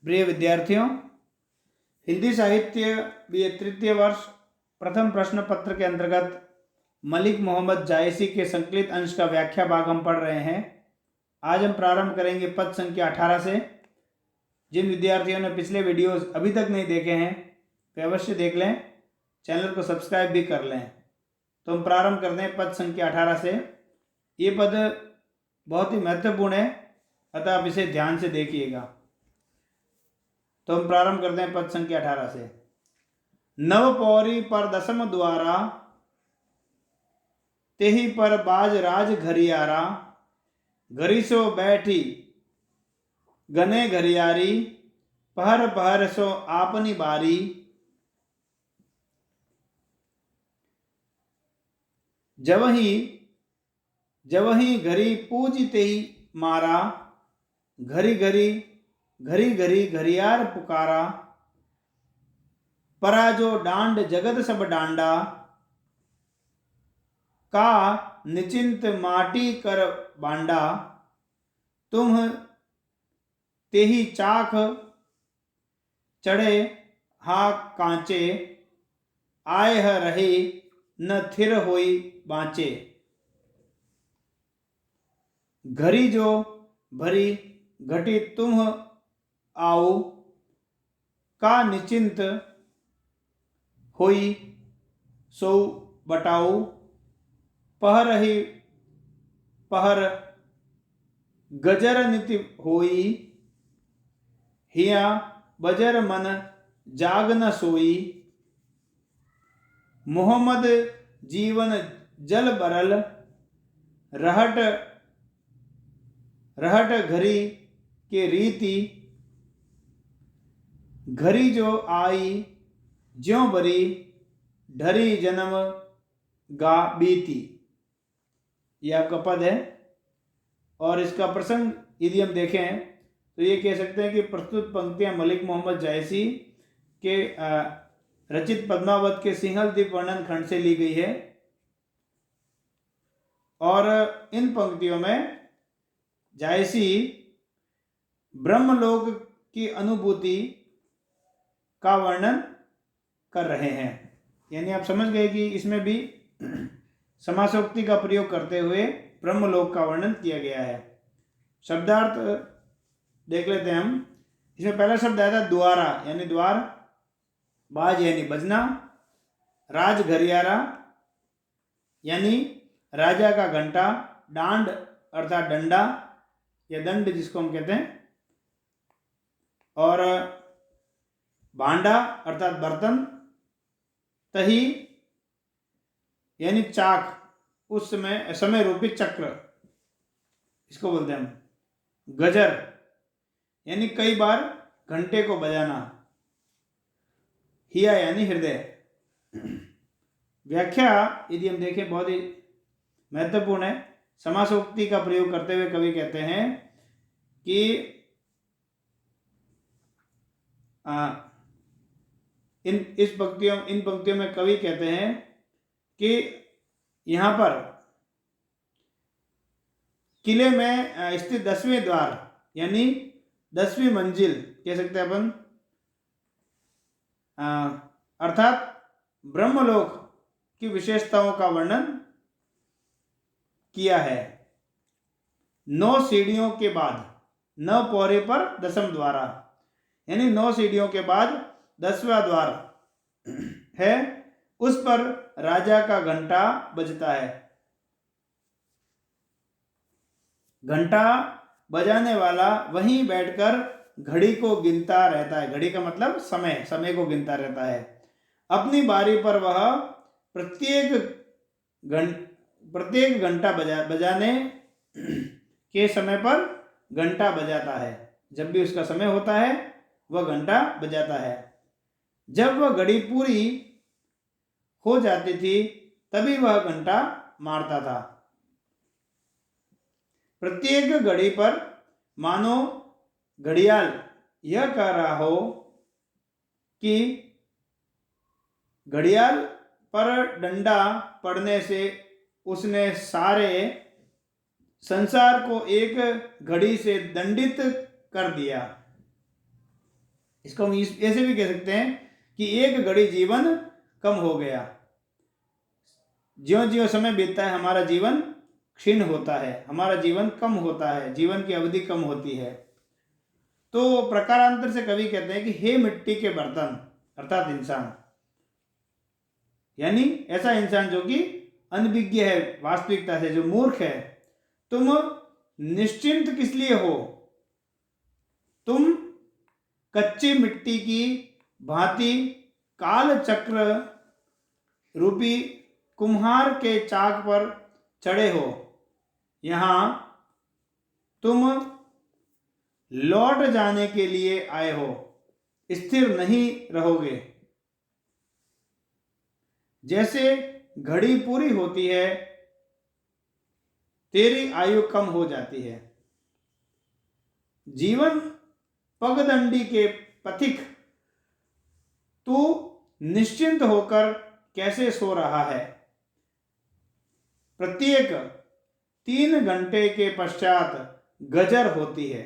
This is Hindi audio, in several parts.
प्रिय विद्यार्थियों, हिंदी साहित्य BA तृतीय वर्ष प्रथम प्रश्न पत्र के अंतर्गत मलिक मोहम्मद जायसी के संकलित अंश का व्याख्या भाग हम पढ़ रहे हैं। आज हम प्रारंभ करेंगे पद संख्या 18 से। जिन विद्यार्थियों ने पिछले वीडियोस अभी तक नहीं देखे हैं वे अवश्य देख लें, चैनल को सब्सक्राइब भी कर लें। तो हम प्रारंभ करते हैं पद संख्या 18 से। ये पद बहुत ही महत्वपूर्ण है, अतः आप इसे ध्यान से देखिएगा। तो हम प्रारंभ करते हैं पद संख्या 18 से। नव पौरी पर दसम द्वारा, तेहि पर बाज राज घरियारा, घरी सो बैठी गने घरियारी, पहर पहर सो आपनी बारी। जवही घरी पूजी तेहि मारा, घरी घरी घरी घरी घरियार पुकारा, पराजो डांड जगत सब डांडा, का निचिंत माटी कर बांडा, तुम तेहि चाख चढ़े हा कांचे, आए ह रहे न थिर होई बाँचे। घरी जो भरी घटी तुम आओ, का निचिंत होई सो बटाओ, पहर ही पहर गजर नीति होई, हिया बजर मन जाग न सोई। मोहम्मद जीवन जल बरल, रहट रहट घरी के रीति, घरी जो आई ज्यों बरी, ढरी जन्म गा बीती। यह आपका पद है और इसका प्रसंग यदि हम देखें तो ये कह सकते हैं कि प्रस्तुत पंक्तियां मलिक मोहम्मद जायसी के रचित पद्मावत के सिंहल द्वीप वर्णन खंड से ली गई है। और इन पंक्तियों में जायसी ब्रह्मलोक की अनुभूति का वर्णन कर रहे हैं। यानी आप समझ गए कि इसमें भी समासोक्ति का प्रयोग करते हुए ब्रह्मलोक का वर्णन किया गया है। शब्दार्थ देख लेते हैं हम। इसमें पहला शब्द आया था द्वारा, यानी द्वार, बाज यानी बजना, राज घरियारा यानी राजा का घंटा, डांड अर्थात डंडा या दंड जिसको हम कहते हैं, और भांडा अर्थात बर्तन, तही यानी चाक, उस समय रूपी चक्र इसको बोलते हैं हम। गजर यानी कई बार घंटे को बजाना, हिया यानी हृदय। व्याख्या यदि हम देखें बहुत ही महत्वपूर्ण है। समासोक्ति का प्रयोग करते हुए कवि कहते हैं कि इन पंक्तियों में कवि कहते हैं कि यहाँ पर किले में स्थित 10वें द्वार यानी 10वीं मंजिल कह सकते हैं अपन, अर्थात ब्रह्मलोक की विशेषताओं का वर्णन किया है। 9 सीढ़ियों के बाद, 9 पौरे पर दसम द्वारा, यानी 9 सीढ़ियों के बाद 10वां द्वार है, उस पर राजा का घंटा बजता है। घंटा बजाने वाला वहीं बैठकर घड़ी को गिनता रहता है। घड़ी का मतलब समय को गिनता रहता है। अपनी बारी पर वह प्रत्येक घंटा बजाने के समय पर घंटा बजाता है। जब भी उसका समय होता है वह घंटा बजाता है। जब वह घड़ी पूरी हो जाती थी तभी वह घंटा मारता था। प्रत्येक घड़ी पर मानो घड़ियाल यह कह रहा हो कि घड़ियाल पर डंडा पड़ने से उसने सारे संसार को एक घड़ी से दंडित कर दिया। इसको हम ऐसे भी कह सकते हैं कि एक घड़ी जीवन कम हो गया। ज्यों ज्यों समय बीतता है हमारा जीवन क्षीण होता है, हमारा जीवन कम होता है, जीवन की अवधि कम होती है। तो प्रकारांतर से कवि कहते हैं कि हे मिट्टी के बर्तन, अर्थात इंसान, यानी ऐसा इंसान जो कि अनभिज्ञ है वास्तविकता से, जो मूर्ख है, तुम निश्चिंत किस लिए हो? तुम कच्ची मिट्टी की भांति काल चक्र रूपी कुम्हार के चाक पर चढ़े हो। यहां तुम लौट जाने के लिए आए हो, स्थिर नहीं रहोगे। जैसे घड़ी पूरी होती है तेरी आयु कम हो जाती है। जीवन पगडंडी के पथिक, तू निश्चिंत होकर कैसे सो रहा है? प्रत्येक 3 घंटे के पश्चात गजर होती है।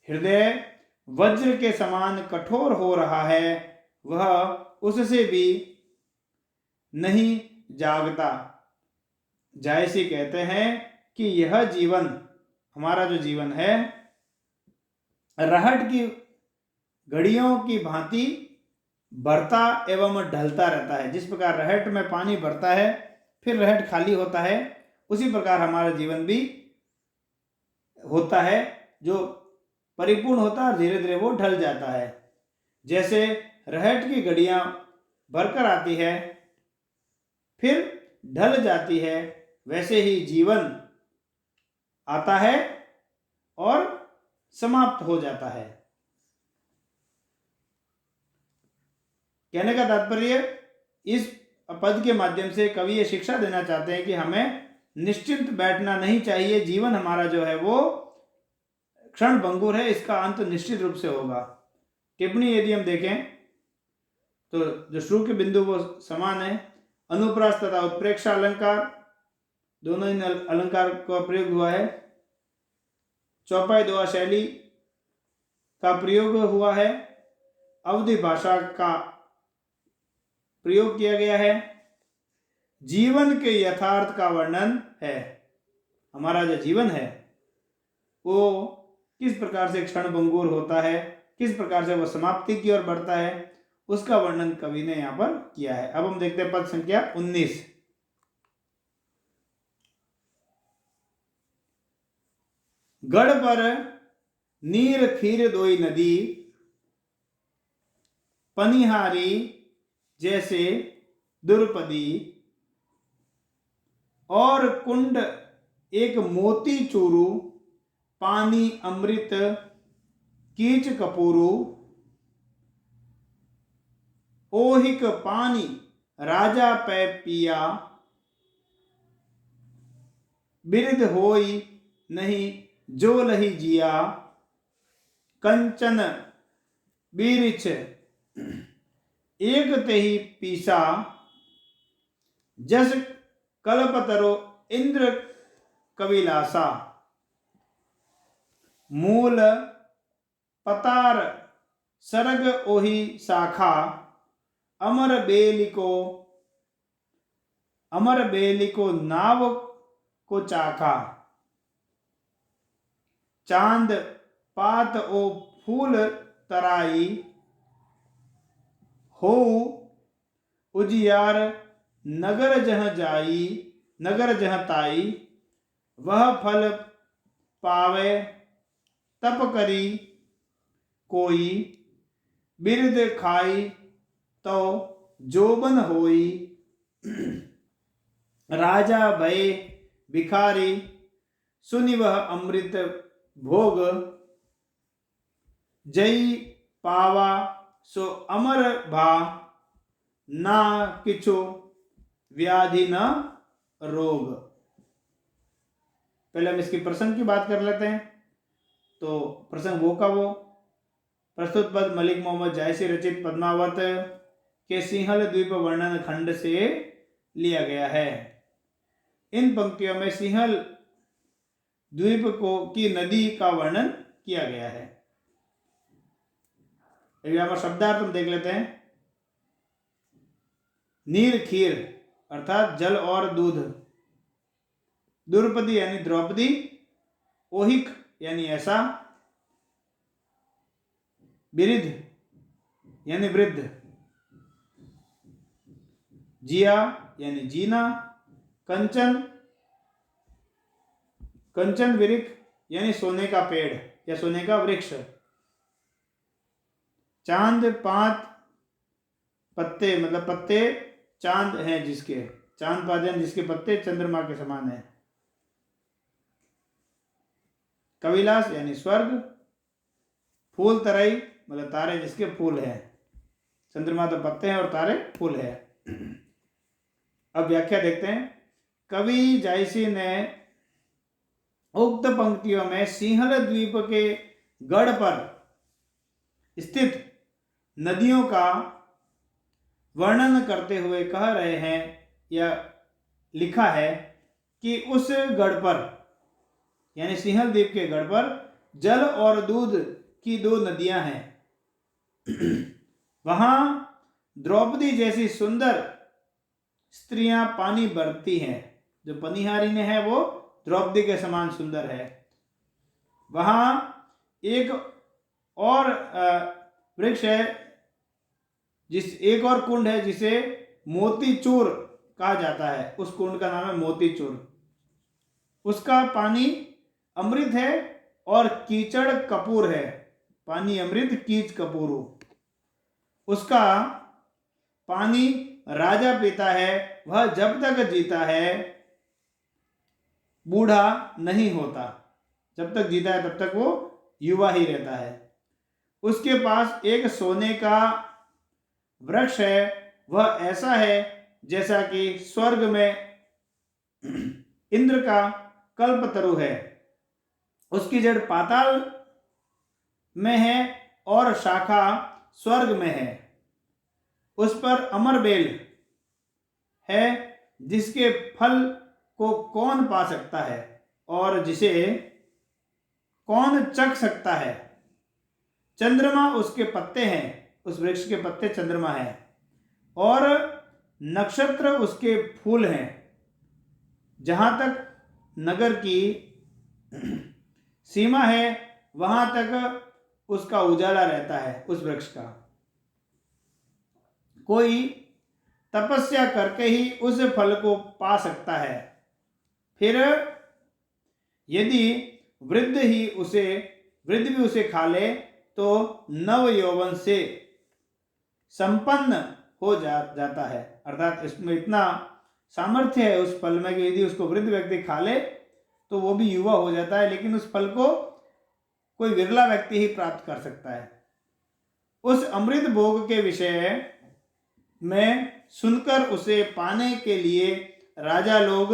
हृदय वज्र के समान कठोर हो रहा है, वह उससे भी नहीं जागता। जायसी कहते हैं कि यह जीवन, हमारा जो जीवन है, रहट की घड़ियों की भांति बढ़ता एवं ढलता रहता है। जिस प्रकार रहट में पानी भरता है फिर रहट खाली होता है, उसी प्रकार हमारा जीवन भी होता है, जो परिपूर्ण होता है और धीरे धीरे वो ढल जाता है। जैसे रहट की घड़ियां भरकर आती है फिर ढल जाती है, वैसे ही जीवन आता है और समाप्त हो जाता है। कहने का तात्पर्य, इस पद के माध्यम से कवि ये शिक्षा देना चाहते हैं कि हमें निश्चिंत बैठना नहीं चाहिए। जीवन हमारा जो है वो क्षण भंगुर है, इसका अंत निश्चित रूप से होगा। टिप्पणी यदि हम देखें तो जो श्रु के बिंदु वो समान है। अनुप्रास तथा उत्प्रेक्षा अलंकार, दोनों इन अलंकार का प्रयोग हुआ है। चौपाई दोहा शैली का प्रयोग हुआ है। अवधि भाषा का प्रयोग किया गया है। जीवन के यथार्थ का वर्णन है। हमारा जो जीवन है वो किस प्रकार से क्षण भंगुर होता है, किस प्रकार से वह समाप्ति की ओर बढ़ता है, उसका वर्णन कवि ने यहां पर किया है। अब हम देखते हैं पद संख्या 19। गढ़ पर नीर खीर दोई नदी, पनिहारी जैसे दुर्पदी, और कुंड एक मोती चूरू, पानी अमृत कीच कपूरू, ओहिक पानी राजा पै पिया, बिरध होई नहीं जो लही जिया, कंचन बीरिछ एक तेही पीसा, जस कल्पतरो इंद्र कविलासा, मूल पतार सरग ओही शाखा, अमर बेली को नाव को चाखा, चांद पात ओ फूल तराई, हो उजियार नगर जह ताई, वह फल पावे तप करी कोई, बिरद खाई तो जोबन होई, राजा भय भिखारी सुनि वह अमृत भोग, जई पावा सो अमर भा, ना किछु व्याधि न रोग। पहले हम इसकी प्रसंग की बात कर लेते हैं। तो प्रसंग वो का वो। प्रस्तुत पद मलिक मोहम्मद जायसी रचित पद्मावत के सिंहल द्वीप वर्णन खंड से लिया गया है। इन पंक्तियों में सिंहल द्वीप की नदी का वर्णन किया गया है। यहाँ पर शब्दार्थ हम देख लेते हैं। नीर खीर अर्थात जल और दूध, द्रौपदी यानी द्रौपदी, ओहिक यानी ऐसा, बिरिध यानी वृद्ध, जिया यानी जीना, कंचन, कंचन विरिक यानी सोने का पेड़ या सोने का वृक्ष, चांद पात पत्ते मतलब पत्ते चांद हैं जिसके, चांद पात जिसके पत्ते चंद्रमा के समान है, कविलास यानी स्वर्ग, फूल तराई मतलब तारे जिसके फूल हैं, चंद्रमा तो पत्ते हैं और तारे फूल है। अब व्याख्या देखते हैं। कवि जायसी ने उक्त पंक्तियों में सिंहल द्वीप के गढ़ पर स्थित नदियों का वर्णन करते हुए कह रहे हैं या लिखा है कि उस गढ़ पर यानी सिंहल द्वीप के गढ़ पर जल और दूध की दो नदियां हैं। वहां द्रौपदी जैसी सुंदर स्त्रियां पानी भरती हैं। जो पनिहारी ने है वो द्रौपदी के समान सुंदर है। वहां एक और वृक्ष है, एक और कुंड है जिसे मोतीचूर कहा जाता है। उस कुंड का नाम है मोतीचूर। उसका पानी अमृत है और कीचड़ कपूर है। पानी अमृत कीच कपूर। उसका पानी राजा पीता है, वह जब तक जीता है बूढ़ा नहीं होता। जब तक जीता है तब तक वो युवा ही रहता है। उसके पास एक सोने का वृक्ष है, वह ऐसा है जैसा कि स्वर्ग में इंद्र का कल्पतरु है। उसकी जड़ पाताल में है और शाखा स्वर्ग में है। उस पर अमर बेल है जिसके फल को कौन पा सकता है और जिसे कौन चख सकता है। चंद्रमा उसके पत्ते हैं, उस वृक्ष के पत्ते चंद्रमा हैं और नक्षत्र उसके फूल हैं। जहां तक नगर की सीमा है वहां तक उसका उजाला रहता है उस वृक्ष का। कोई तपस्या करके ही उस फल को पा सकता है। फिर यदि वृद्ध भी उसे खा ले तो नव यौवन से संपन्न हो जाता है। अर्थात इसमें इतना सामर्थ्य है उस फल में कि यदि उसको वृद्ध व्यक्ति खा ले तो वो भी युवा हो जाता है, लेकिन उस फल को कोई विरला व्यक्ति ही प्राप्त कर सकता है। उस अमृत भोग के विषय में सुनकर उसे पाने के लिए राजा लोग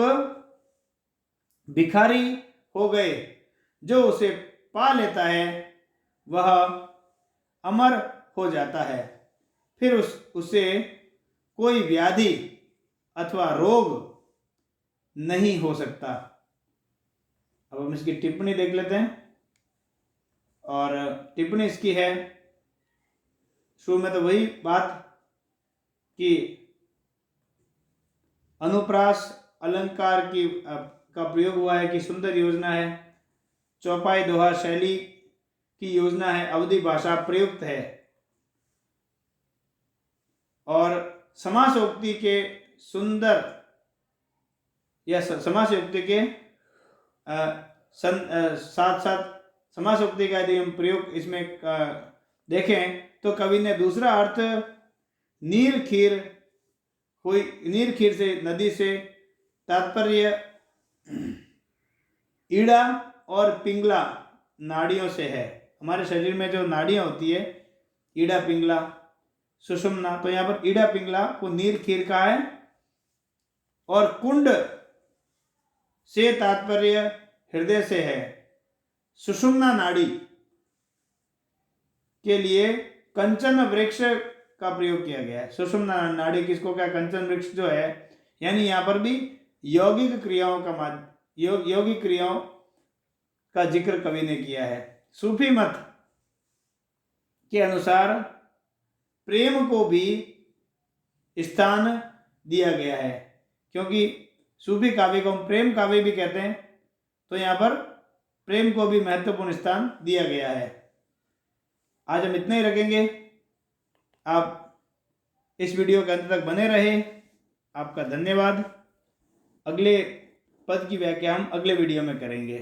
भिखारी हो गए। जो उसे पा लेता है वह अमर हो जाता है। फिर उसे कोई व्याधि अथवा रोग नहीं हो सकता। अब हम इसकी टिप्पणी देख लेते हैं। और टिप्पणी इसकी है, शुरू में तो वही बात कि अनुप्रास अलंकार का प्रयोग हुआ है कि सुंदर योजना है, चौपाई दोहा शैली की योजना है, अवधि भाषा प्रयुक्त है और समासोक्ति के सुंदर या समासोक्ति के साथ साथ समासोक्ति का यदि हम प्रयोग इसमें देखें तो कवि ने दूसरा अर्थ नीर खीर से नदी से तात्पर्य ईड़ा और पिंगला नाड़ियों से है। हमारे शरीर में जो नाड़ियां होती है ईड़ा पिंगला सुषुम्ना, तो यहाँ पर ईड़ा पिंगला को नीर खीर का है। और कुंड से तात्पर्य हृदय से है। सुषुम्ना नाड़ी के लिए कंचन वृक्ष का प्रयोग किया गया है। सुषुम्ना नाड़ी किसको क्या, कंचन वृक्ष जो है, यानी यहाँ पर भी यौगिक क्रियाओं का जिक्र कवि ने किया है। सूफी मत के अनुसार प्रेम को भी स्थान दिया गया है, क्योंकि सूफी काव्य को हम प्रेम काव्य भी कहते हैं, तो यहाँ पर प्रेम को भी महत्वपूर्ण स्थान दिया गया है। आज हम इतना ही रखेंगे। आप इस वीडियो के अंत तक बने रहे, आपका धन्यवाद। अगले पद की व्याख्या हम अगले वीडियो में करेंगे।